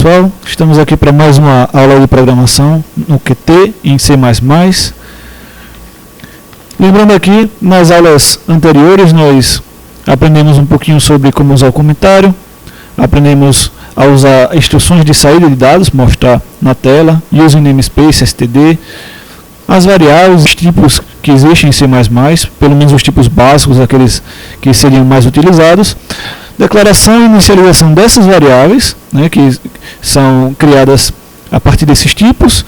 pessoal, estamos aqui para mais uma aula de programação no Qt em C++. Lembrando aqui, nas aulas anteriores nós aprendemos um pouquinho sobre como usar o comentário, aprendemos a usar instruções de saída de dados, mostrar na tela, using namespace, std, as variáveis, os tipos que existem em C++, pelo menos os tipos básicos, aqueles que seriam mais utilizados, declaração e inicialização dessas variáveis, né, que são criadas a partir desses tipos,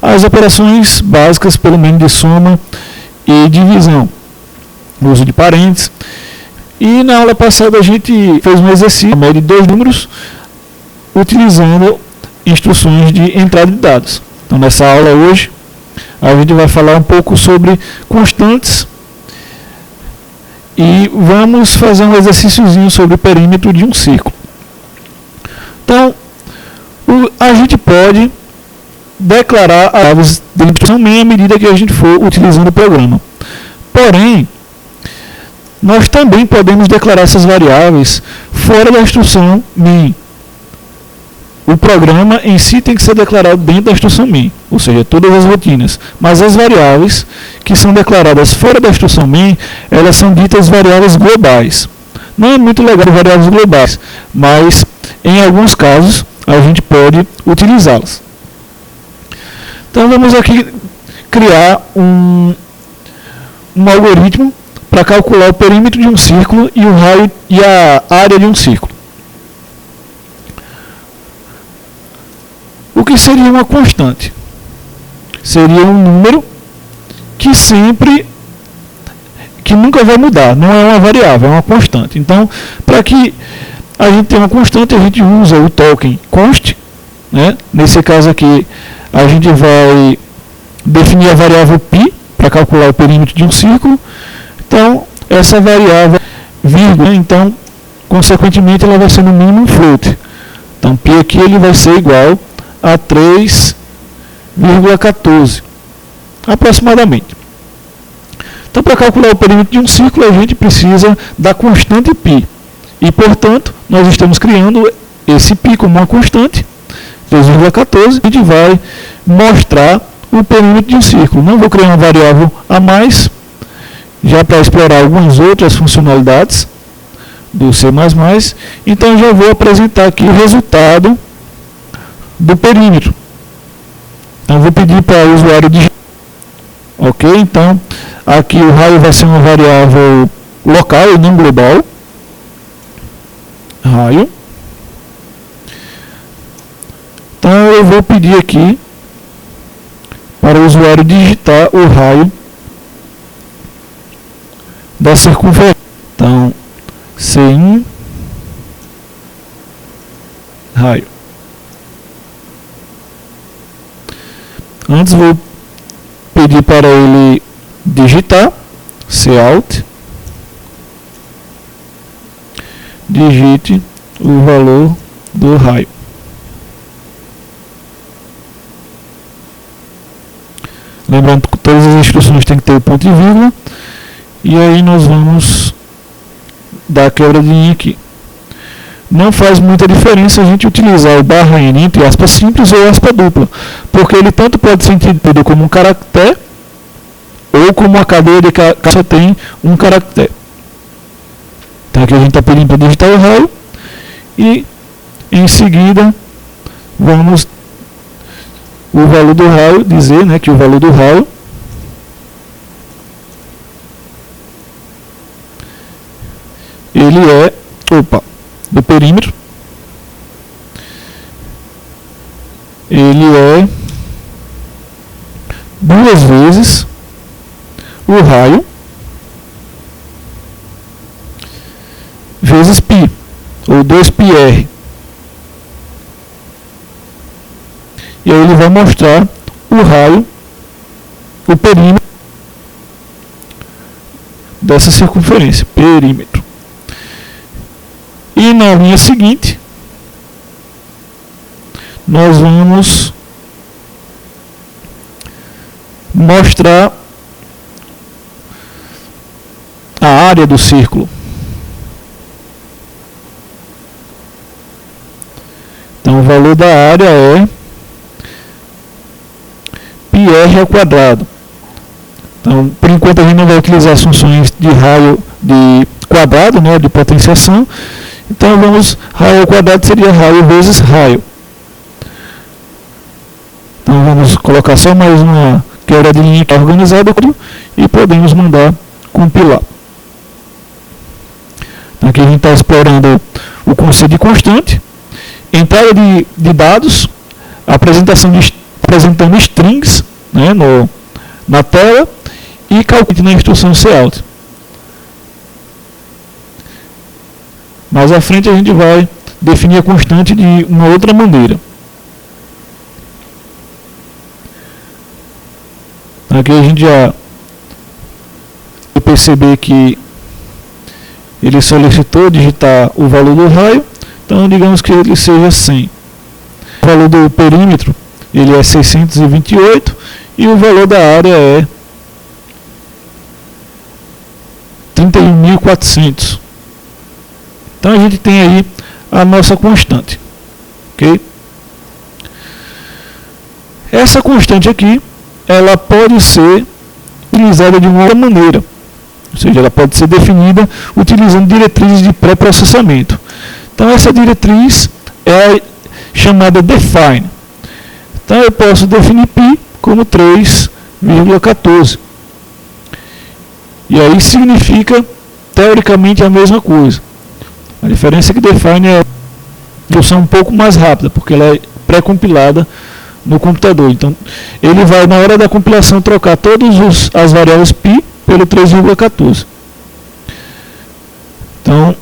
as operações básicas, pelo menos de soma e divisão, o uso de parênteses. E na aula passada a gente fez um exercício, a média de 2 números, utilizando instruções de entrada de dados. Então nessa aula hoje, a gente vai falar um pouco sobre constantes e vamos fazer um exercíciozinho sobre o perímetro de um círculo. Então, a gente pode declarar variáveis de instrução main à medida que a gente for utilizando o programa. Porém, nós também podemos declarar essas variáveis fora da instrução main. O programa em si tem que ser declarado dentro da instrução main, ou seja, todas as rotinas. Mas as variáveis que são declaradas fora da instrução main, elas são ditas variáveis globais. Não é muito legal variáveis globais, mas em alguns casos a gente pode utilizá-las. Então vamos aqui criar um algoritmo para calcular o perímetro de um círculo e o raio e a área de um círculo. O que seria uma constante? Seria um número que nunca vai mudar, não é uma variável, é uma constante. Então, para que a gente tenha uma constante, a gente usa o token const, né? Nesse caso aqui, a gente vai definir a variável π para calcular o perímetro de um círculo. Então, essa variável vírgula, então, consequentemente, ela vai ser no mínimo um float. Então, π aqui ele vai ser igual a 3,14 aproximadamente. Então, para calcular o perímetro de um círculo, a gente precisa da constante π. E, portanto, nós estamos criando esse π como uma constante, 3,14. A gente vai mostrar o perímetro de um círculo. Não vou criar uma variável a mais, já para explorar algumas outras funcionalidades do C++. Então, já vou apresentar aqui o resultado do perímetro. Então vou pedir para o usuário digitar. Ok? Então aqui o raio vai ser uma variável local e não global. Raio. Então eu vou pedir aqui para o usuário digitar o raio da circunferência. Então C1 raio. Antes vou pedir para ele digitar, Cout, digite o valor do raio. Lembrando que todas as instruções têm que ter o ponto e vírgula, e aí nós vamos dar a quebra de linha aqui. Não faz muita diferença a gente utilizar o /n entre aspas simples ou aspa dupla, porque ele tanto pode ser entendido como um caractere ou como uma cadeia de que só tem um caractere. Então aqui a gente está pedindo para digitar o raio e em seguida vamos o valor do raio, dizer, né, que o valor do raio ele é do perímetro, ele é 2 vezes o raio vezes π, ou 2πr. E aí ele vai mostrar o raio, o perímetro dessa circunferência, perímetro. E na linha seguinte, nós vamos mostrar a área do círculo. Então valor da área é πr ao quadrado. Então, por enquanto a gente não vai utilizar as funções de raio de quadrado, né, de potenciação. Então vamos, raio ao quadrado seria raio vezes raio. Então vamos colocar só mais uma quebra de linha organizada e podemos mandar compilar. Então, aqui a gente está explorando o conceito de constante, entrada de dados, apresentando strings, né, na tela, e calcule na instrução cout. Mais à frente a gente vai definir a constante de uma outra maneira. Aqui a gente já vai perceber que ele solicitou digitar o valor do raio, então digamos que ele seja 100. O valor do perímetro ele é 628 e o valor da área é 31.400. Então a gente tem aí a nossa constante, ok? Essa constante aqui, ela pode ser utilizada de uma outra maneira, ou seja, ela pode ser definida utilizando diretrizes de pré-processamento. Então essa diretriz é chamada define. Então eu posso definir π como 3,14. E aí significa teoricamente a mesma coisa. A diferença é que define é uma função um pouco mais rápida, porque ela é pré-compilada no computador. Então, ele vai, na hora da compilação, trocar todas as variáveis π pelo 3,14. Então,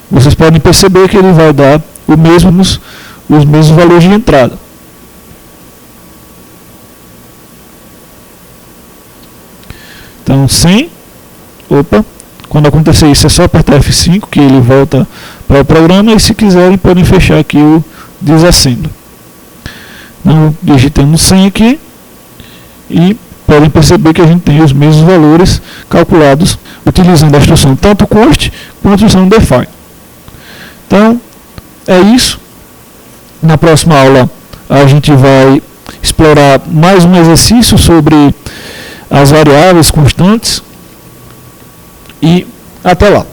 vocês podem perceber que ele vai dar os mesmos valores de entrada. Então, 100, quando acontecer isso é só apertar F5 que ele volta para o programa, e se quiserem podem fechar aqui o disassembly. Então, digitamos 100 aqui e podem perceber que a gente tem os mesmos valores calculados utilizando a instrução tanto const quanto a instrução define. Então, é isso. Na próxima aula a gente vai explorar mais um exercício sobre as variáveis constantes e até lá.